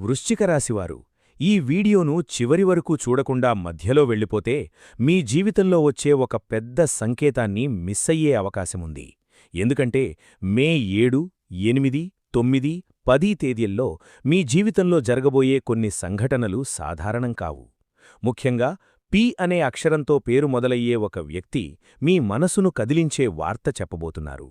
వృశ్చిక రాశివారు ఈ వీడియోను చివరి వరకు చూడకుండా మధ్యలో వెళ్ళిపోతే మీ జీవితంలో వచ్చే ఒక పెద్ద సంకేతాన్ని మిస్ అయ్యే అవకాశముంది. ఎందుకంటే మే 7, 8, 9, 10 తేదీల్లో మీ జీవితంలో జరగబోయే కొన్ని సంఘటనలు సాధారణం కావు. ముఖ్యంగా పి అనే అక్షరంతో పేరు మొదలయ్యే ఒక వ్యక్తి మీ మనసును కదిలించే వార్త చెప్పబోతున్నారు.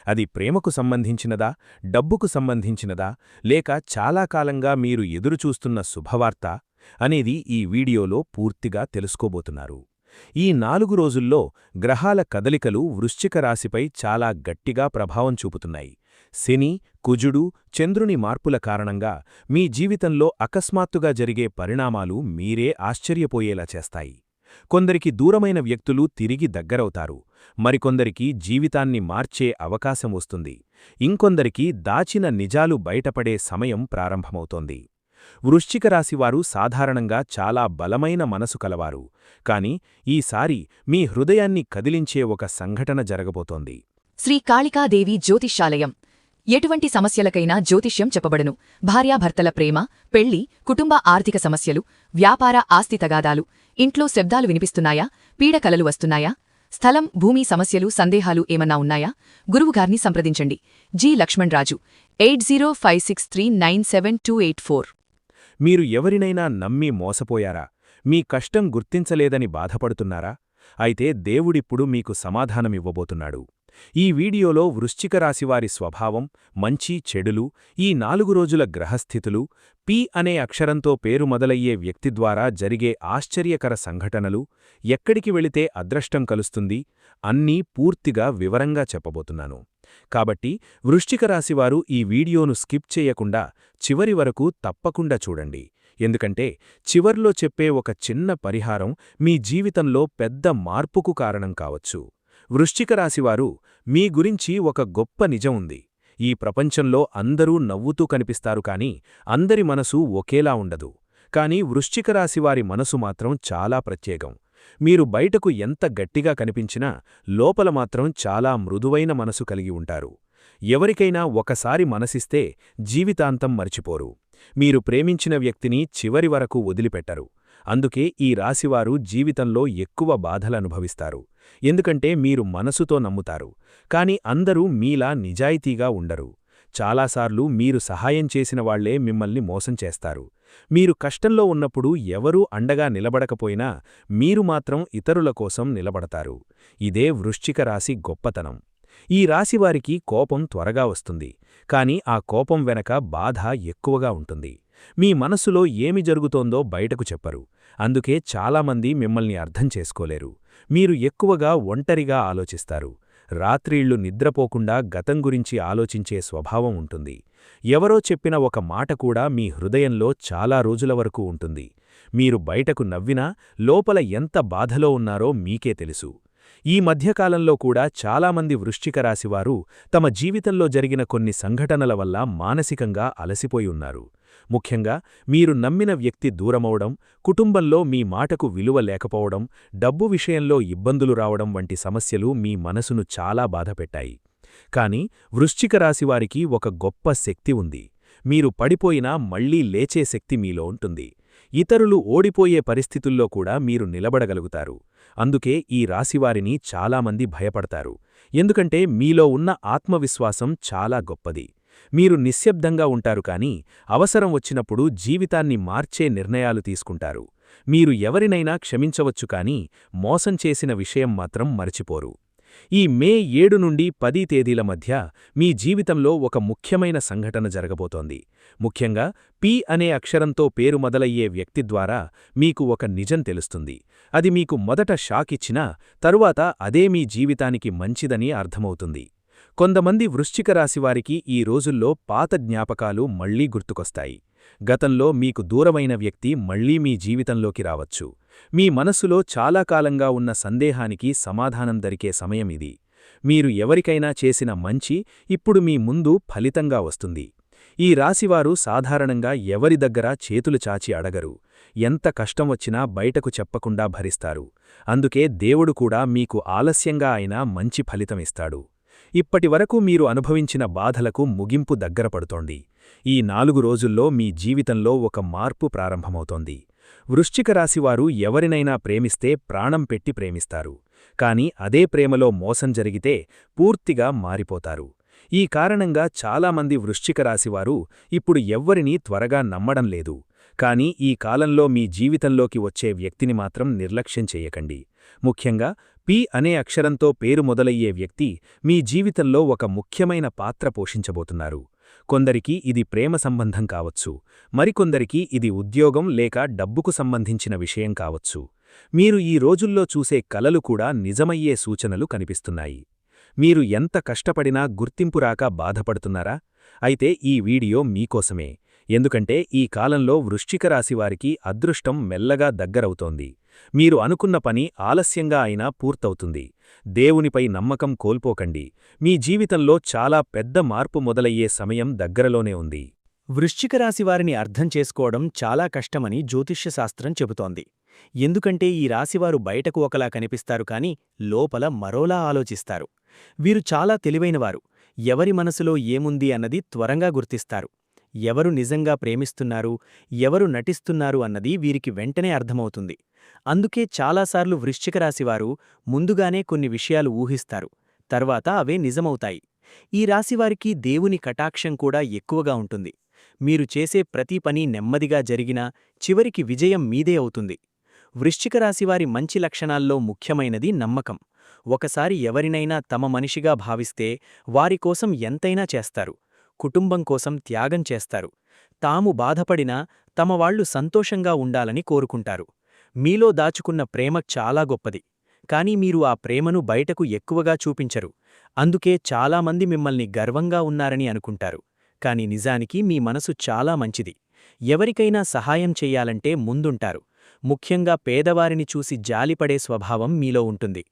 అది ప్రేమకు సంబంధించినదా, డబ్బుకు సంబంధించినదా, లేక చాలా కాలంగా మీరు ఎదురుచూస్తున్న శుభవార్త అనేది ఈ వీడియోలో పూర్తిగా తెలుసుకోబోతున్నారు. ఈ 4 రోజుల్లో గ్రహాల కదలికలు వృశ్చిక రాశిపై చాలా గట్టిగా ప్రభావం చూపుతున్నాయి. శని, కుజుడు, చంద్రుని మార్పుల కారణంగా మీ జీవితంలో అకస్మాత్తుగా జరిగే పరిణామాలు మీరే ఆశ్చర్యపోయేలా చేస్తాయి. కొందరికి దూరమైన వ్యక్తులు తిరిగి దగ్గరవుతారు, మరికొందరికి జీవితాన్ని మార్చే అవకాశం వస్తుంది, ఇంకొందరికి దాచిన నిజాలు బయటపడే సమయం ప్రారంభమవుతోంది. వృశ్చిక రాశివారు సాధారణంగా చాలా బలమైన మనసు కలవారు, కాని ఈసారి మీ హృదయాన్ని కదిలించే ఒక సంఘటన జరగబోతోంది. శ్రీ కాళికాదేవి జ్యోతిష్యాలయం. ఎటువంటి సమస్యలకైనా జ్యోతిష్యం చెప్పబడును. భార్యాభర్తల ప్రేమ, పెళ్లి, కుటుంబ ఆర్థిక సమస్యలు, వ్యాపార ఆస్తి తగాదాలు, ఇంట్లో శబ్దాలు వినిపిస్తున్నాయా, పీడకలలు వస్తున్నాయా, స్థలం, భూమి సమస్యలు, సందేహాలు ఏమన్నా ఉన్నాయా? గురువుగారిని సంప్రదించండి. జి. లక్ష్మణ్ రాజు, 8056397284. మీరు ఎవరినైనా నమ్మి మోసపోయారా? మీ కష్టం గుర్తించలేదని బాధపడుతున్నారా? అయితే దేవుడిప్పుడు మీకు సమాధానమివ్వబోతున్నాడు. ఈ వీడియోలో వృశ్చిక రాశివారి స్వభావం, మంచి చెడులు, ఈ 4 రోజుల గ్రహస్థితులు, పి అనే అక్షరంతో పేరు మొదలయ్యే వ్యక్తి ద్వారా జరిగే ఆశ్చర్యకర సంఘటనలు, ఎక్కడికి వెళితే అదృష్టం కలుస్తుంది, అన్నీ పూర్తిగా వివరంగా చెప్పబోతున్నాను. కాబట్టి వృశ్చిక రాశివారు ఈ వీడియోను స్కిప్ చేయకుండా చివరి వరకు తప్పకుండా చూడండి. ఎందుకంటే చివర్లో చెప్పే ఒక చిన్న పరిహారం మీ జీవితంలో పెద్ద మార్పుకు కారణం కావచ్చు. వృశ్చిక రాశివారు, మీ గురించి ఒక గొప్ప నిజం ఉంది. ఈ ప్రపంచంలో అందరూ నవ్వుతూ కనిపిస్తారు కాని అందరి మనసు ఒకేలా ఉండదు. కాని వృశ్చిక రాశివారి మనసు మాత్రం చాలా ప్రత్యేకం. మీరు బయటకు ఎంత గట్టిగా కనిపించినా లోపల మాత్రం చాలా మృదువైన మనసు కలిగి ఉంటారు. ఎవరికైనా ఒకసారి మనసిస్తే జీవితాంతం మర్చిపోరు. మీరు ప్రేమించిన వ్యక్తిని చివరి వరకు వదిలిపెట్టరు. అందుకే ఈ రాశివారు జీవితంలో ఎక్కువ బాధలనుభవిస్తారు. ఎందుకంటే మీరు మనసుతో నమ్ముతారు, కాని అందరూ మీలా నిజాయితీగా ఉండరు. చాలాసార్లు మీరు సహాయం చేసిన వాళ్లే మిమ్మల్ని మోసం చేస్తారు. మీరు కష్టంలో ఉన్నప్పుడు ఎవరూ అండగా నిలబడకపోయినా మీరు మాత్రం ఇతరుల కోసం నిలబడతారు. ఇదే వృశ్చిక రాశి గొప్పతనం. ఈ రాశివారికి కోపం త్వరగా వస్తుంది, కాని ఆ కోపం వెనక బాధ ఎక్కువగా ఉంటుంది. మీ మనసులో ఏమి జరుగుతోందో బయటకు చెప్పరు. అందుకే చాలామంది మిమ్మల్ని అర్థం చేసుకోలేరు. మీరు ఎక్కువగా ఒంటరిగా ఆలోచిస్తారు. రాత్రిళ్లు నిద్రపోకుండా గతం గురించి ఆలోచించే స్వభావం ఉంటుంది. ఎవరో చెప్పిన ఒక మాట కూడా మీ హృదయంలో చాలా రోజుల వరకు ఉంటుంది. మీరు బయటకు నవ్వినా లోపల ఎంత బాధలో ఉన్నారో మీకే తెలుసు. ఈ మధ్యకాలంలో కూడా చాలామంది వృశ్చిక రాశివారు తమ జీవితంలో జరిగిన కొన్ని సంఘటనల వల్ల మానసికంగా అలసిపోయి ఉన్నారు. ముఖ్యంగా మీరు నమ్మిన వ్యక్తి దూరమవడం, కుటుంబంలో మీ మాటకు విలువ లేకపోవడం, డబ్బు విషయంలో ఇబ్బందులు రావడం వంటి సమస్యలు మీ మనసును చాలా బాధపెట్టాయి. కాని వృశ్చిక రాశివారికి ఒక గొప్ప శక్తి ఉంది. మీరు పడిపోయినా మళ్లీ లేచే శక్తి మీలో ఉంటుంది. ఇతరులు ఓడిపోయే పరిస్థితుల్లో కూడా మీరు నిలబడగలుగుతారు. అందుకే ఈ రాశివారిని చాలామంది భయపడతారు. ఎందుకంటే మీలో ఉన్న ఆత్మవిశ్వాసం చాలా గొప్పది. మీరు నిశ్శబ్దంగా ఉంటారు కాని అవసరం వచ్చినప్పుడు జీవితాన్ని మార్చే నిర్ణయాలు తీసుకుంటారు. మీరు ఎవరినైనా క్షమించవచ్చు కాని మోసం చేసిన విషయం మాత్రం మరచిపోరు. ఈ మే 7 నుండి 10 తేదీల మధ్య మీ జీవితంలో ఒక ముఖ్యమైన సంఘటన జరగబోతోంది. ముఖ్యంగా పి అనే అక్షరంతో పేరు మొదలయ్యే వ్యక్తి ద్వారా మీకు ఒక నిజం తెలుస్తుంది. అది మీకు మొదట షాక్ ఇచ్చినా తరువాత అదే మీ జీవితానికి మంచిదని అర్థమవుతుంది. కొంతమంది వృశ్చిక రాశివారికి ఈ రోజుల్లో పాత జ్ఞాపకాలు మళ్లీ గుర్తుకొస్తాయి. గతంలో మీకు దూరమైన వ్యక్తి మళ్లీ మీ జీవితంలోకి రావచ్చు. మీ మనసులో చాలా కాలంగా ఉన్న సందేహానికి సమాధానం దొరికే సమయం ఇది. మీరు ఎవరికైనా చేసిన మంచి ఇప్పుడు మీ ముందు ఫలితంగా వస్తుంది. ఈ రాశివారు సాధారణంగా ఎవరి దగ్గర చేతులు చాచి అడగరు. ఎంత కష్టం వచ్చినా బయటకు చెప్పకుండా భరిస్తారు. అందుకే దేవుడు కూడా మీకు ఆలస్యంగా అయినా మంచి ఫలితమిస్తాడు. ఇప్పటివరకు మీరు అనుభవించిన బాధలకు ముగింపు దగ్గరపడుతోంది. ఈ 4 రోజుల్లో మీ జీవితంలో ఒక మార్పు ప్రారంభమవుతోంది. వృశ్చిక రాశివారు ఎవరినైనా ప్రేమిస్తే ప్రాణం పెట్టి ప్రేమిస్తారు. కాని అదే ప్రేమలో మోసం జరిగితే పూర్తిగా మారిపోతారు. ఈ కారణంగా చాలామంది వృశ్చిక రాశివారు ఇప్పుడు ఎవ్వరినీ త్వరగా నమ్మడం లేదు. కాని ఈ కాలంలో మీ జీవితంలోకి వచ్చే వ్యక్తిని మాత్రం నిర్లక్ష్యం చేయకండి. ముఖ్యంగా పి అనే అక్షరంతో పేరు మొదలయ్యే వ్యక్తి మీ జీవితంలో ఒక ముఖ్యమైన పాత్ర పోషించబోతున్నారు. కొందరికి ఇది ప్రేమ సంబంధం కావచ్చు, మరికొందరికి ఇది ఉద్యోగం లేక డబ్బుకు సంబంధించిన విషయం కావచ్చు. మీరు ఈ రోజుల్లో చూసే కలలు కూడా నిజమయ్యే సూచనలు కనిపిస్తున్నాయి. మీరు ఎంత కష్టపడినా గుర్తింపు రాక బాధపడుతున్నారా? అయితే ఈ వీడియో మీకోసమే. ఎందుకంటే ఈ కాలంలో వృశ్చిక రాశివారికి అదృష్టం మెల్లగా దగ్గరవుతోంది. మీరు అనుకున్న పని ఆలస్యంగా అయినా పూర్తవుతుంది. దేవునిపై నమ్మకం కోల్పోకండి. మీ జీవితంలో చాలా పెద్ద మార్పు మొదలయ్యే సమయం దగ్గరలోనే ఉంది. వృశ్చిక రాశివారిని అర్థం చేసుకోవడం చాలా కష్టమని జ్యోతిష్యశాస్త్రం చెబుతోంది. ఎందుకంటే ఈ రాశివారు బయటకు ఒకలా కనిపిస్తారు కాని లోపల మరోలా ఆలోచిస్తారు. వీరు చాలా తెలివైనవారు. ఎవరి మనసులో ఏముంది అన్నది త్వరగా గుర్తిస్తారు. ఎవరు నిజంగా ప్రేమిస్తున్నారు, ఎవరు నటిస్తున్నారు అన్నది వీరికి వెంటనే అర్థమవుతుంది. అందుకే చాలాసార్లు వృశ్చిక రాశివారు ముందుగానే కొన్ని విషయాలు ఊహిస్తారు, తర్వాత అవే నిజమవుతాయి. ఈ రాశివారికి దేవుని కటాక్షం కూడా ఎక్కువగా ఉంటుంది. మీరు చేసే ప్రతి పని నెమ్మదిగా జరిగినా చివరికి విజయం మీదే అవుతుంది. వృశ్చిక రాశివారి మంచి లక్షణాల్లో ముఖ్యమైనది నమ్మకం. ఒకసారి ఎవరినైనా తమ మనిషిగా భావిస్తే వారికోసం ఎంతైనా చేస్తారు. కుటుంబం కోసం త్యాగం చేస్తారు. తాము బాధపడినా తమవాళ్లు సంతోషంగా ఉండాలని కోరుకుంటారు. మీలో దాచుకున్న ప్రేమ చాలా గొప్పది. కానీ మీరు ఆ ప్రేమను బయటకు ఎక్కువగా చూపించరు. అందుకే చాలామంది మిమ్మల్ని గర్వంగా ఉన్నారని అనుకుంటారు. కాని నిజానికి మీ మనసు చాలా మంచిది. ఎవరికైనా సహాయం చెయ్యాలంటే ముందుంటారు. ముఖ్యంగా పేదవారిని చూసి జాలిపడే స్వభావం మీలో ఉంటుంది.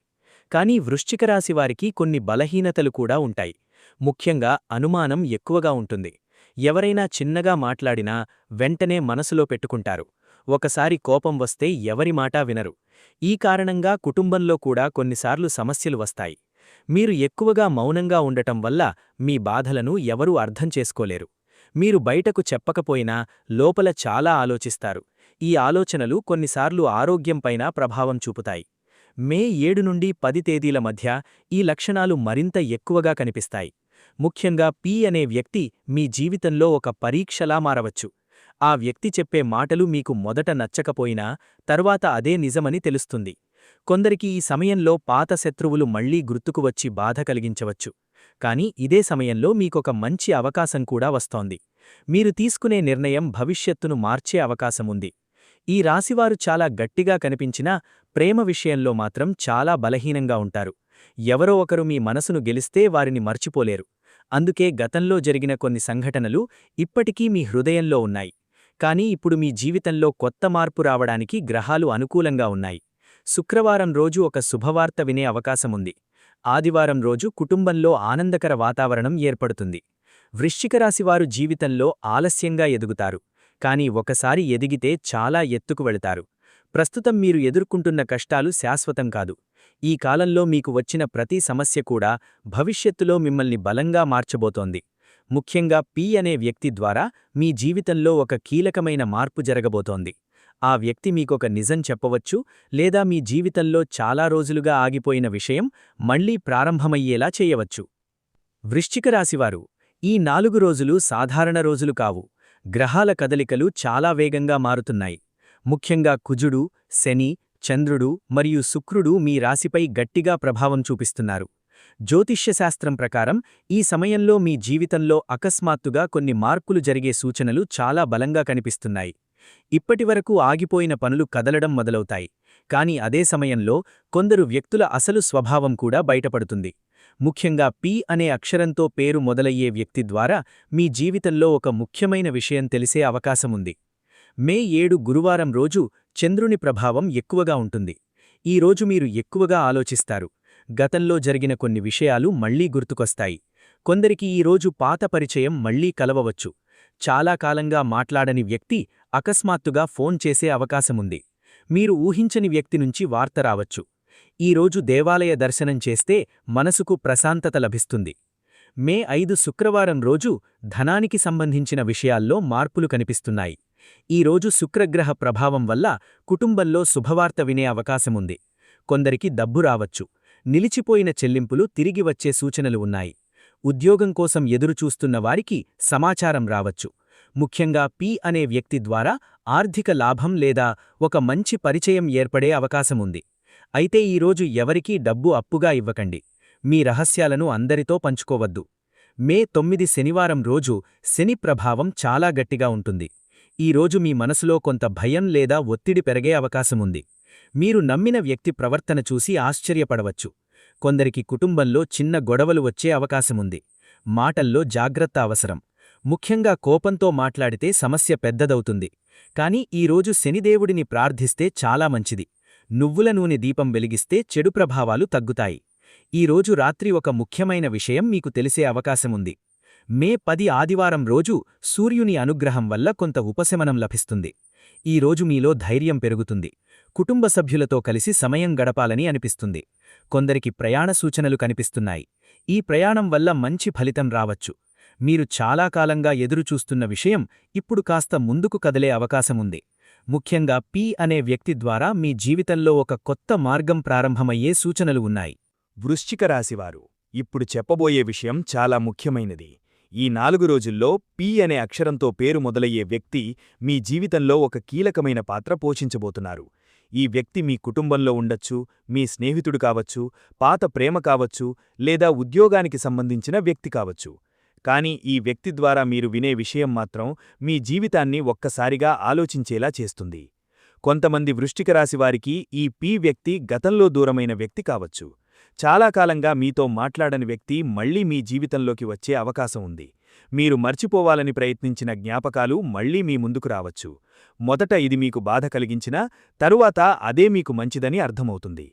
కానీ వృశ్చిక రాశివారికి కొన్ని బలహీనతలు కూడా ఉంటాయి. ముఖ్యంగా అనుమానం ఎక్కువగా ఉంటుంది. ఎవరైనా చిన్నగా మాట్లాడినా వెంటనే మనసులో పెట్టుకుంటారు. ఒకసారి కోపం వస్తే ఎవరి మాటా వినరు. ఈ కారణంగా కుటుంబంలో కూడా కొన్నిసార్లు సమస్యలు వస్తాయి. మీరు ఎక్కువగా మౌనంగా ఉండటం వల్ల మీ బాధలను ఎవరూ అర్థం చేసుకోలేరు. మీరు బయటకు చెప్పకపోయినా లోపల చాలా ఆలోచిస్తారు. ఈ ఆలోచనలు కొన్నిసార్లు ఆరోగ్యంపైన ప్రభావం చూపుతాయి. మే 7 నుండి 10 తేదీల మధ్య ఈ లక్షణాలు మరింత ఎక్కువగా కనిపిస్తాయి. ముఖ్యంగా పి అనే వ్యక్తి మీ జీవితంలో ఒక పరీక్షలా మారవచ్చు. ఆ వ్యక్తి చెప్పే మాటలు మీకు మొదట నచ్చకపోయినా తరువాత అదే నిజమని తెలుస్తుంది. కొందరికి ఈ సమయంలో పాత శత్రువులు మళ్లీ గుర్తుకు వచ్చి బాధ కలిగించవచ్చు. కాని ఇదే సమయంలో మీకొక మంచి అవకాశం కూడా వస్తోంది. మీరు తీసుకునే నిర్ణయం భవిష్యత్తును మార్చే అవకాశముంది. ఈ రాశివారు చాలా గట్టిగా కనిపించినా ప్రేమ విషయంలో మాత్రం చాలా బలహీనంగా ఉంటారు. ఎవరో ఒకరు మీ మనసును గెలిస్తే వారిని మర్చిపోలేరు. అందుకే గతంలో జరిగిన కొన్ని సంఘటనలు ఇప్పటికీ మీ హృదయంలో ఉన్నాయి. కానీ ఇప్పుడు మీ జీవితంలో కొత్త మార్పు రావడానికి గ్రహాలు అనుకూలంగా ఉన్నాయి. శుక్రవారం రోజు ఒక శుభవార్త వినే అవకాశముంది. ఆదివారం రోజు కుటుంబంలో ఆనందకర వాతావరణం ఏర్పడుతుంది. వృశ్చిక రాశివారు జీవితంలో ఆలస్యంగా ఎదుగుతారు. కానీ ఒకసారి ఎదిగితే చాలా ఎత్తుకు వెళతారు. ప్రస్తుతం మీరు ఎదుర్కొంటున్న కష్టాలు శాశ్వతం కాదు. ఈ కాలంలో మీకు వచ్చిన ప్రతి సమస్య కూడా భవిష్యత్తులో మిమ్మల్ని బలంగా మార్చబోతోంది. ముఖ్యంగా పి అనే వ్యక్తి ద్వారా మీ జీవితంలో ఒక కీలకమైన మార్పు జరగబోతోంది. ఆ వ్యక్తి మీకొక నిజం చెప్పవచ్చు, లేదా మీ జీవితంలో చాలా రోజులుగా ఆగిపోయిన విషయం మళ్లీ ప్రారంభమయ్యేలా చేయవచ్చు. వృశ్చిక రాశివారు, ఈ 4 రోజులు సాధారణ రోజులు కావు. గ్రహాల కదలికలు చాలా వేగంగా మారుతున్నాయి. ముఖ్యంగా కుజుడు, శని, చంద్రుడు మరియు శుక్రుడు మీ రాశిపై గట్టిగా ప్రభావం చూపిస్తున్నారు. జ్యోతిష్యశాస్త్రం ప్రకారం ఈ సమయంలో మీ జీవితంలో అకస్మాత్తుగా కొన్ని మార్పులు జరిగే సూచనలు చాలా బలంగా కనిపిస్తున్నాయి. ఇప్పటివరకు ఆగిపోయిన పనులు కదలడం మొదలవుతాయి. కాని అదే సమయంలో కొందరు వ్యక్తుల అసలు స్వభావం కూడా బయటపడుతుంది. ముఖ్యంగా పి అనే అక్షరంతో పేరు మొదలయ్యే వ్యక్తి ద్వారా మీ జీవితంలో ఒక ముఖ్యమైన విషయం తెలిసే అవకాశముంది. మే 7 గురువారం రోజు చంద్రుని ప్రభావం ఎక్కువగా ఉంటుంది. ఈ రోజు మీరు ఎక్కువగా ఆలోచిస్తారు. గతంలో జరిగిన కొన్ని విషయాలు మళ్లీ గుర్తుకొస్తాయి. కొందరికి ఈ రోజు పాత పరిచయం మళ్లీ కలవవచ్చు. చాలా కాలంగా మాట్లాడని వ్యక్తి అకస్మాత్తుగా ఫోన్ చేసే అవకాశముంది. మీరు ఊహించని వ్యక్తి నుంచి వార్త రావచ్చు. ఈరోజు దేవాలయ దర్శనం చేస్తే మనసుకు ప్రశాంతత లభిస్తుంది. మే 5 శుక్రవారం రోజు ధనానికి సంబంధించిన విషయాల్లో మార్పులు కనిపిస్తున్నాయి. ఈ రోజు శుక్రగ్రహ ప్రభావం వల్ల కుటుంబంలో శుభవార్త వినే అవకాశముంది. కొందరికి డబ్బు రావచ్చు. నిలిచిపోయిన చెల్లింపులు తిరిగి వచ్చే సూచనలు ఉన్నాయి. ఉద్యోగం కోసం ఎదురుచూస్తున్న వారికి సమాచారం రావచ్చు. ముఖ్యంగా పి అనే వ్యక్తి ద్వారా ఆర్థిక లాభం లేదా ఒక మంచి పరిచయం ఏర్పడే అవకాశముంది. అయితే ఈరోజు ఎవరికీ డబ్బు అప్పుగా ఇవ్వకండి. మీ రహస్యాలను అందరితో పంచుకోవద్దు. మే 9 శనివారం రోజు శని ప్రభావం చాలా గట్టిగా ఉంటుంది. ఈరోజు మీ మనసులో కొంత భయం లేదా ఒత్తిడి పెరిగే అవకాశముంది. మీరు నమ్మిన వ్యక్తి ప్రవర్తన చూసి ఆశ్చర్యపడవచ్చు. కొందరికి కుటుంబంలో చిన్న గొడవలు వచ్చే అవకాశముంది. మాటల్లో జాగ్రత్త అవసరం. ముఖ్యంగా కోపంతో మాట్లాడితే సమస్య పెద్దదవుతుంది. కాని ఈరోజు శనిదేవుడిని ప్రార్థిస్తే చాలా మంచిది. నువ్వుల నూనె దీపం వెలిగిస్తే చెడు ప్రభావాలు తగ్గుతాయి. ఈరోజు రాత్రి ఒక ముఖ్యమైన విషయం మీకు తెలిసే అవకాశముంది. మే 10 ఆదివారం రోజు సూర్యుని అనుగ్రహం వల్ల కొంత ఉపశమనం లభిస్తుంది. ఈరోజు మీలో ధైర్యం పెరుగుతుంది. కుటుంబ సభ్యులతో కలిసి సమయం గడపాలని అనిపిస్తుంది. కొందరికి ప్రయాణ సూచనలు కనిపిస్తున్నాయి. ఈ ప్రయాణం వల్ల మంచి ఫలితం రావచ్చు. మీరు చాలా కాలంగా ఎదురుచూస్తున్న విషయం ఇప్పుడు కాస్త ముందుకు కదిలే అవకాశముంది. ముఖ్యంగా పి అనే వ్యక్తి ద్వారా మీ జీవితంలో ఒక కొత్త మార్గం ప్రారంభమయ్యే సూచనలు ఉన్నాయి. వృశ్చిక రాశివారు ఇప్పుడు చెప్పబోయే విషయం చాలా ముఖ్యమైనది. ఈ 4 రోజుల్లో పి అనే అక్షరంతో పేరు మొదలయ్యే వ్యక్తి మీ జీవితంలో ఒక కీలకమైన పాత్ర పోషించబోతున్నారు. ఈ వ్యక్తి మీ కుటుంబంలో ఉండొచ్చు, మీ స్నేహితుడు కావచ్చు, పాత ప్రేమ కావచ్చు, లేదా ఉద్యోగానికి సంబంధించిన వ్యక్తి కావచ్చు. కానీ ఈ వ్యక్తి ద్వారా మీరు వినే విషయం మాత్రం మీ జీవితాన్ని ఒక్కసారిగా ఆలోచించేలా చేస్తుంది. కొంతమంది వృశ్చిక రాశివారికి ఈ పి వ్యక్తి గతంలో దూరమైన వ్యక్తి కావచ్చు. చాలా కాలంగా మీతో మాట్లాడని వ్యక్తి మళ్లీ మీ జీవితంలోకి వచ్చే అవకాశం ఉంది. మీరు మర్చిపోవాలని ప్రయత్నించిన జ్ఞాపకాలు మళ్లీ మీ ముందుకు రావచ్చు. మొదట ఇది మీకు బాధ కలిగించినా తరువాత అదే మీకు మంచిదని అర్థమవుతుంది.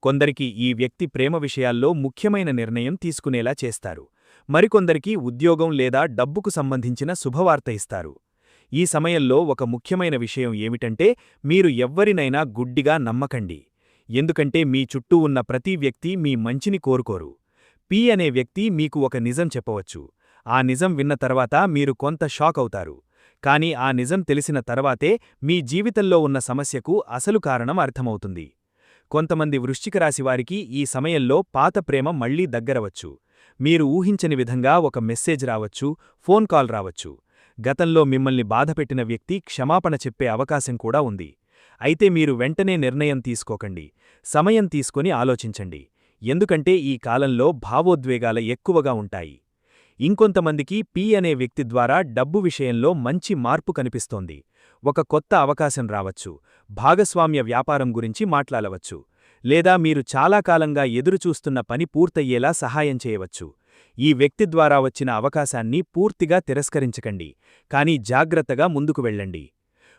కొందరికి ఈ వ్యక్తి ప్రేమ విషయాల్లో ముఖ్యమైన నిర్ణయం తీసుకునేలా చేస్తారు. మరికొందరికి ఉద్యోగం లేదా డబ్బుకు సంబంధించిన శుభవార్త ఇస్తారు. ఈ సమయంలో ఒక ముఖ్యమైన విషయం ఏమిటంటే మీరు ఎవ్వరినైనా గుడ్డిగా నమ్మకండి. ఎందుకంటే మీ చుట్టూ ఉన్న ప్రతి వ్యక్తి మీ మంచిని కోరుకోరు. పి అనే వ్యక్తి మీకు ఒక నిజం చెప్పవచ్చు. ఆ నిజం విన్న తర్వాత మీరు కొంత షాక్ అవుతారు. కానీ ఆ నిజం తెలిసిన తర్వాతే మీ జీవితంలో ఉన్న సమస్యకు అసలు కారణం అర్థమవుతుంది. కొంతమంది వృశ్చిక రాశివారికి ఈ సమయంలో పాత ప్రేమ మళ్లీ దగ్గరవచ్చు. మీరు ఊహించని విధంగా ఒక మెసేజ్ రావచ్చు, ఫోన్ కాల్ రావచ్చు. గతంలో మిమ్మల్ని బాధపెట్టిన వ్యక్తి క్షమాపణ చెప్పే అవకాశం కూడా ఉంది. అయితే మీరు వెంటనే నిర్ణయం తీసుకోకండి. సమయం తీసుకొని ఆలోచించండి. ఎందుకంటే ఈ కాలంలో భావోద్వేగాల ఎక్కువగా ఉంటాయి. ఇంకొంతమందికి పి అనే వ్యక్తి ద్వారా డబ్బు విషయంలో మంచి మార్పు కనిపిస్తోంది. ఒక కొత్త అవకాశం రావచ్చు. భాగస్వామ్య వ్యాపారం గురించి మాట్లాడవచ్చు. లేదా మీరు చాలా కాలంగా ఎదురుచూస్తున్న పని పూర్తయ్యేలా సహాయం చేయవచ్చు. ఈ వ్యక్తి ద్వారా వచ్చిన అవకాశాన్ని పూర్తిగా తిరస్కరించకండి. కానీ జాగ్రత్తగా ముందుకు వెళ్ళండి.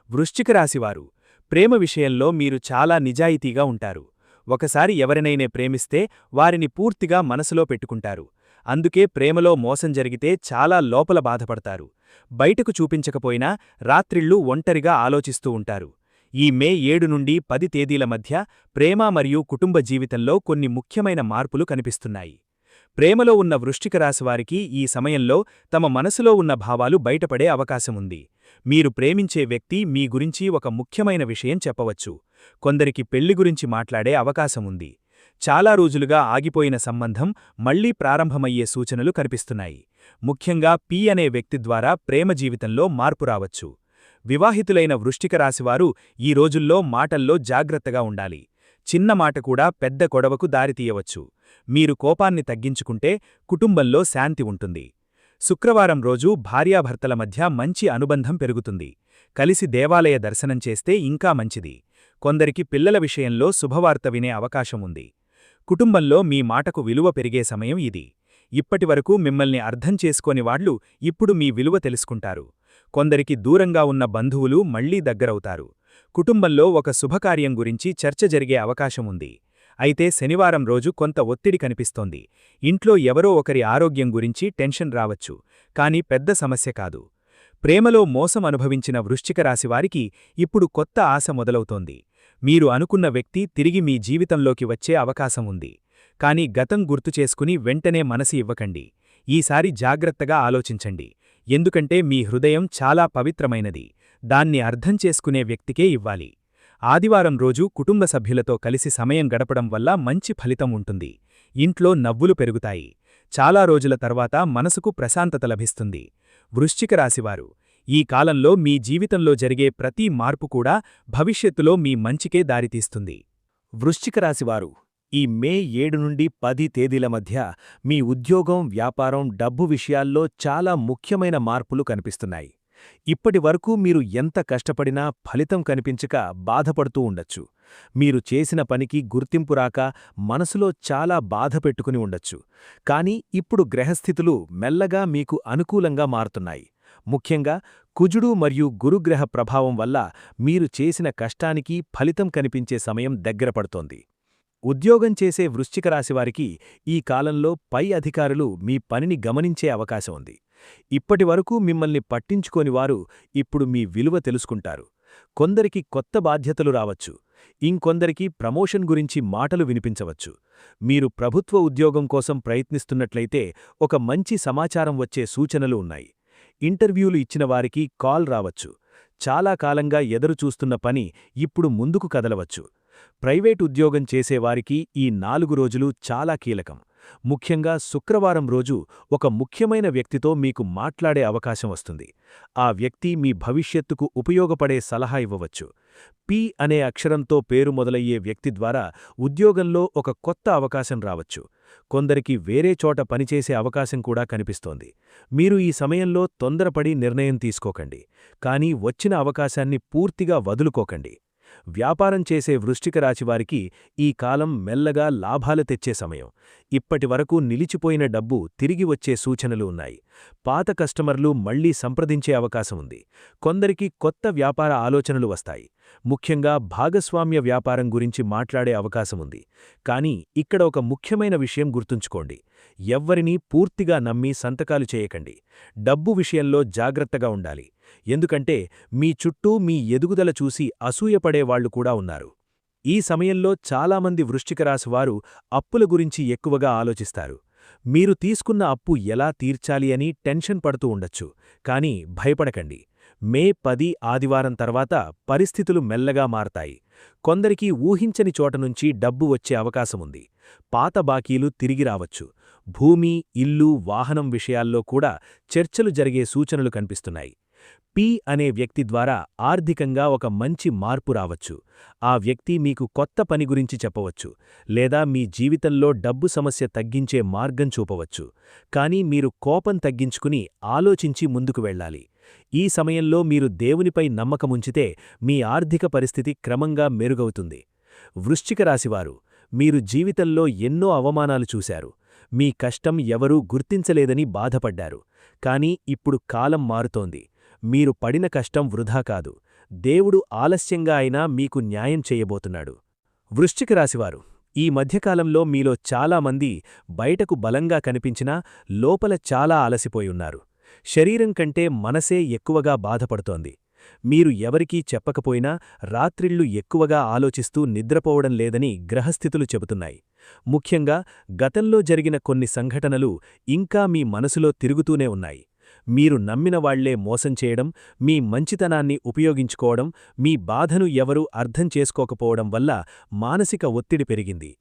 వృశ్చిక రాశివారు ప్రేమ విషయంలో మీరు చాలా నిజాయితీగా ఉంటారు. ఒకసారి ఎవరినైనా ప్రేమిస్తే వారిని పూర్తిగా మనసులో పెట్టుకుంటారు. అందుకే ప్రేమలో మోసం జరిగితే చాలా లోపల బాధపడతారు. బయటకు చూపించకపోయినా రాత్రిళ్లు ఒంటరిగా ఆలోచిస్తూ ఉంటారు. ఈ మే 7 నుండి 10 తేదీల మధ్య ప్రేమ మరియు కుటుంబ జీవితంలో కొన్ని ముఖ్యమైన మార్పులు కనిపిస్తున్నాయి. ప్రేమలో ఉన్న వృశ్చిక రాశివారికి ఈ సమయంలో తమ మనసులో ఉన్న భావాలు బయటపడే అవకాశముంది. మీరు ప్రేమించే వ్యక్తి మీ గురించి ఒక ముఖ్యమైన విషయం చెప్పవచ్చు. కొందరికి పెళ్లి గురించి మాట్లాడే అవకాశముంది. చాలా రోజులుగా ఆగిపోయిన సంబంధం మళ్లీ ప్రారంభమయ్యే సూచనలు కనిపిస్తున్నాయి. ముఖ్యంగా పి అనే వ్యక్తి ద్వారా ప్రేమ జీవితంలో మార్పు రావచ్చు. వివాహితులైన వృశ్చిక రాశివారు ఈ రోజుల్లో మాటల్లో జాగ్రత్తగా ఉండాలి. చిన్న మాట కూడా పెద్ద గొడవకు దారితీయవచ్చు. మీరు కోపాన్ని తగ్గించుకుంటే కుటుంబంలో శాంతి ఉంటుంది. శుక్రవారం రోజు భార్యాభర్తల మధ్య మంచి అనుబంధం పెరుగుతుంది. కలిసి దేవాలయ దర్శనం చేస్తే ఇంకా మంచిది. కొందరికి పిల్లల విషయంలో శుభవార్త వినే అవకాశముంది. కుటుంబంలో మీ మాటకు విలువ పెరిగే సమయం ఇది. ఇప్పటివరకు మిమ్మల్ని అర్థం చేసుకోని వాళ్లు ఇప్పుడు మీ విలువ తెలుసుకుంటారు. కొందరికి దూరంగా ఉన్న బంధువులు మళ్లీ దగ్గరవుతారు. కుటుంబంలో ఒక శుభకార్యం గురించి చర్చ జరిగే అవకాశముంది. అయితే శనివారం రోజు కొంత ఒత్తిడి కనిపిస్తోంది. ఇంట్లో ఎవరో ఒకరి ఆరోగ్యం గురించి టెన్షన్ రావచ్చు. కానీ పెద్ద సమస్య కాదు. ప్రేమలో మోసం అనుభవించిన వృశ్చిక రాశివారికి ఇప్పుడు కొత్త ఆశ మొదలవుతోంది. మీరు అనుకున్న వ్యక్తి తిరిగి మీ జీవితంలోకి వచ్చే అవకాశం ఉంది. కానీ గతం గుర్తుచేసుకుని వెంటనే మనసు ఇవ్వకండి. ఈసారి జాగ్రత్తగా ఆలోచించండి, ఎందుకంటే మీ హృదయం చాలా పవిత్రమైనది, దాన్ని అర్థం చేసుకునే వ్యక్తికే ఇవ్వాలి. ఆదివారం రోజు కుటుంబ సభ్యులతో కలిసి సమయం గడపడం వల్ల మంచి ఫలితం ఉంటుంది. ఇంట్లో నవ్వులు పెరుగుతాయి. చాలా రోజుల తర్వాత మనసుకు ప్రశాంతత లభిస్తుంది. వృశ్చిక రాశివారు, ఈ కాలంలో మీ జీవితంలో జరిగే ప్రతి మార్పు కూడా భవిష్యత్తులో మీ మంచికే దారితీస్తుంది. వృశ్చిక రాశివారు ఈ మే 7 నుండి 10 తేదీల మధ్య మీ ఉద్యోగం, వ్యాపారం, డబ్బు విషయాల్లో చాలా ముఖ్యమైన మార్పులు కనిపిస్తున్నాయి. ఇప్పటి వరకు మీరు ఎంత కష్టపడినా ఫలితం కనిపించక బాధపడుతూ ఉండొచ్చు. మీరు చేసిన పనికి గుర్తింపు రాక మనసులో చాలా బాధ పెట్టుకుని ఉండొచ్చు. కానీ ఇప్పుడు గ్రహస్థితులు మెల్లగా మీకు అనుకూలంగా మారుతున్నాయి. ముఖ్యంగా కుజుడు మరియు గురుగ్రహ ప్రభావం వల్ల మీరు చేసిన కష్టానికి ఫలితం కనిపించే సమయం దగ్గర పడుతోంది. ఉద్యోగం చేసే వృశ్చిక రాశివారికి ఈ కాలంలో పై అధికారులు మీ పనిని గమనించే అవకాశం ఉంది. ఇప్పటివరకు మిమ్మల్ని పట్టించుకోని వారు ఇప్పుడు మీ విలువ తెలుసుకుంటారు. కొందరికి కొత్త బాధ్యతలు రావచ్చు, ఇంకొందరికి ప్రమోషన్ గురించి మాటలు వినిపించవచ్చు. మీరు ప్రభుత్వ ఉద్యోగం కోసం ప్రయత్నిస్తున్నట్లయితే ఒక మంచి సమాచారం వచ్చే సూచనలు ఉన్నాయి. ఇంటర్వ్యూలు ఇచ్చిన వారికి కాల్ రావచ్చు. చాలా కాలంగా ఎదురుచూస్తున్న పని ఇప్పుడు ముందుకు కదలవచ్చు. ప్రైవేట్ ఉద్యోగం చేసేవారికి ఈ 4 రోజులు చాలా కీలకం. ముఖ్యంగా శుక్రవారం రోజు ఒక ముఖ్యమైన వ్యక్తితో మీకు మాట్లాడే అవకాశం వస్తుంది. ఆ వ్యక్తి మీ భవిష్యత్తుకు ఉపయోగపడే సలహా ఇవ్వవచ్చు. పి అనే అక్షరంతో పేరు మొదలయ్యే వ్యక్తి ద్వారా ఉద్యోగంలో ఒక కొత్త అవకాశం రావచ్చు. కొందరికి వేరే చోట పనిచేసే అవకాశం కూడా కనిపిస్తోంది. మీరు ఈ సమయంలో తొందరపడి నిర్ణయం తీసుకోకండి, కానీ వచ్చిన అవకాశాన్ని పూర్తిగా వదులుకోకండి. వ్యాపారం చేసే వృశ్చిక రాశివారికి ఈ కాలం మెల్లగా లాభాలు తెచ్చే సమయం. ఇప్పటివరకు నిలిచిపోయిన డబ్బు తిరిగి వచ్చే సూచనలు ఉన్నాయి. పాత కస్టమర్లు మళ్లీ సంప్రదించే అవకాశం ఉంది. కొందరికి కొత్త వ్యాపార ఆలోచనలు వస్తాయి. ముఖ్యంగా భాగస్వామ్య వ్యాపారం గురించి మాట్లాడే అవకాశం ఉంది. కానీ ఇక్కడ ఒక ముఖ్యమైన విషయం గుర్తుంచుకోండి. ఎవ్వరినీ పూర్తిగా నమ్మి సంతకాలు చేయకండి. డబ్బు విషయంలో జాగ్రత్తగా ఉండాలి. ఎందుకంటే మీ చుట్టూ మీ ఎదుగుదల చూసి అసూయపడేవాళ్లు కూడా ఉన్నారు. ఈ సమయంలో చాలామంది వృశ్చిక రాశివారు అప్పుల గురించి ఎక్కువగా ఆలోచిస్తారు. మీరు తీసుకున్న అప్పు ఎలా తీర్చాలి అని టెన్షన్ పడుతూ ఉండొచ్చు. కానీ భయపడకండి. మే 10 ఆదివారం తర్వాత పరిస్థితులు మెల్లగా మారతాయి. కొందరికి ఊహించని చోటనుంచి డబ్బు వచ్చే అవకాశముంది. పాత బాకీలు తిరిగి రావచ్చు. భూమి, ఇల్లు, వాహనం విషయాల్లో కూడా చర్చలు జరిగే సూచనలు కనిపిస్తున్నాయి. పి అనే వ్యక్తి ద్వారా ఆర్థికంగా ఒక మంచి మార్పు రావచ్చు. ఆ వ్యక్తి మీకు కొత్త పని గురించి చెప్పవచ్చు, లేదా మీ జీవితంలో డబ్బు సమస్య తగ్గించే మార్గం చూపవచ్చు. కానీ మీరు కోపం తగ్గించుకుని ఆలోచించి ముందుకు వెళ్ళాలి. ఈ సమయంలో మీరు దేవునిపై నమ్మకముంచితే మీ ఆర్థిక పరిస్థితి క్రమంగా మెరుగవుతుంది. వృశ్చిక రాశివారు, మీరు జీవితంలో ఎన్నో అవమానాలు చూశారు. మీ కష్టం ఎవరూ గుర్తించలేదని బాధపడ్డారు. కానీ ఇప్పుడు కాలం మారుతోంది. మీరు పడిన కష్టం వృధా కాదు. దేవుడు ఆలస్యంగా అయినా మీకు న్యాయం చేయబోతున్నాడు. వృశ్చిక రాశివారు, ఈ మధ్యకాలంలో మీలో చాలామంది బయటకు బలంగా కనిపించినా లోపల చాలా అలసిపోయున్నారు. శరీరం కంటే మనసే ఎక్కువగా బాధపడుతోంది. మీరు ఎవరికీ చెప్పకపోయినా రాత్రిళ్లు ఎక్కువగా ఆలోచిస్తూ నిద్రపోవడం లేదని గ్రహస్థితులు చెబుతున్నాయి. ముఖ్యంగా గతంలో జరిగిన కొన్ని సంఘటనలు ఇంకా మీ మనసులో తిరుగుతూనే ఉన్నాయి. మీరు నమ్మిన వాళ్లే మోసం చేయడం, మీ మంచితనాన్ని ఉపయోగించుకోవడం, మీ బాధను ఎవరూ అర్థం చేసుకోకపోవడం వల్ల మానసిక ఒత్తిడి పెరిగింది.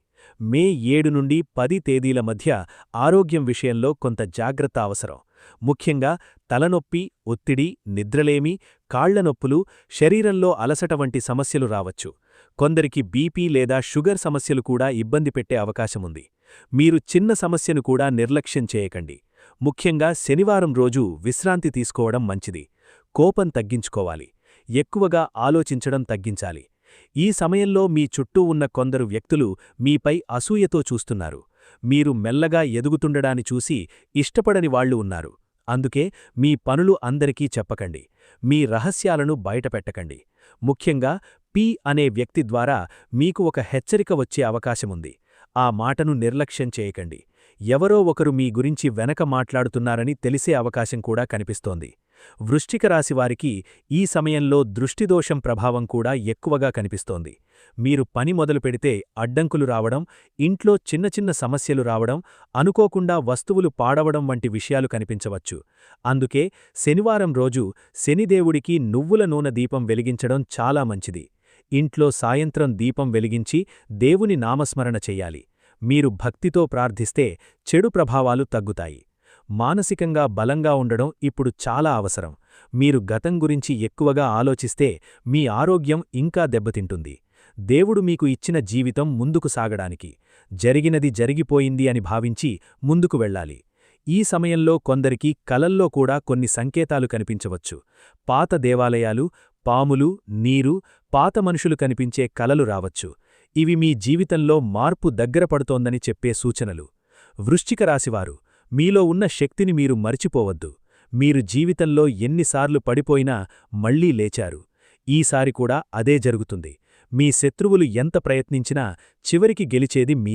మే 7 నుండి 10 తేదీల మధ్య ఆరోగ్యం విషయంలో కొంత జాగ్రత్త అవసరం. ముఖ్యంగా తలనొప్పి, ఒత్తిడి, నిద్రలేమి, కాళ్లనొప్పులు, శరీరంలో అలసట వంటి సమస్యలు రావచ్చు. కొందరికి బీపీ లేదా షుగర్ సమస్యలు కూడా ఇబ్బంది పెట్టే అవకాశముంది. మీరు చిన్న సమస్యను కూడా నిర్లక్ష్యం చేయకండి. ముఖ్యంగా శనివారం రోజు విశ్రాంతి తీసుకోవడం మంచిది. కోపం తగ్గించుకోవాలి. ఎక్కువగా ఆలోచించడం తగ్గించాలి. ఈ సమయంలో మీ చుట్టూ ఉన్న కొందరు వ్యక్తులు మీపై అసూయతో చూస్తున్నారు. మీరు మెల్లగా ఎదుగుతుండడాన్ని చూసి ఇష్టపడని వాళ్లు ఉన్నారు. అందుకే మీ పనులు అందరికీ చెప్పకండి. మీ రహస్యాలను బయటపెట్టకండి. ముఖ్యంగా పి అనే వ్యక్తి ద్వారా మీకు ఒక హెచ్చరిక వచ్చే అవకాశముంది. ఆ మాటను నిర్లక్ష్యం చేయకండి. ఎవరో ఒకరు మీ గురించి వెనక మాట్లాడుతున్నారని తెలిసే అవకాశం కూడా కనిపిస్తోంది. వృశ్చిక రాశివారికి ఈ సమయంలో దృష్టిదోషం ప్రభావం కూడా ఎక్కువగా కనిపిస్తోంది. మీరు పని మొదలు పెడితే అడ్డంకులు రావడం, ఇంట్లో చిన్న చిన్న సమస్యలు రావడం, అనుకోకుండా వస్తువులు పాడవడం వంటి విషయాలు కనిపించవచ్చు. అందుకే శనివారం రోజు శనిదేవుడికి నువ్వుల నూనె దీపం వెలిగించడం చాలా మంచిది. ఇంట్లో సాయంత్రం దీపం వెలిగించి దేవుని నామస్మరణ చెయ్యాలి. మీరు భక్తితో ప్రార్థిస్తే చెడు ప్రభావాలు తగ్గుతాయి. మానసికంగా బలంగా ఉండడం ఇప్పుడు చాలా అవసరం. మీరు గతం గురించి ఎక్కువగా ఆలోచిస్తే మీ ఆరోగ్యం ఇంకా దెబ్బతింటుంది. దేవుడు మీకు ఇచ్చిన జీవితం ముందుకు సాగడానికి, జరిగినది జరిగిపోయింది అని భావించి ముందుకు వెళ్ళాలి. ఈ సమయంలో కొందరికి కలల్లో కూడా కొన్ని సంకేతాలు కనిపించవచ్చు. పాత దేవాలయాలు, పాములు, నీరు, పాత మనుషులు కనిపించే కలలు రావచ్చు. ఇవి మీ జీవితంలో మార్పు దగ్గర పడుతోందని చెప్పే సూచనలు. వృశ్చిక రాశివారు, మీలో ఉన్న శక్తిని మీరు మరిచిపోవద్దు. మీరు జీవితంలో ఎన్నిసార్లు పడిపోయినా మళ్లీ లేచారు. ఈసారి కూడా అదే జరుగుతుంది. మీ శత్రువులు ఎంత ప్రయత్నించినా చివరికి గెలిచేది మీ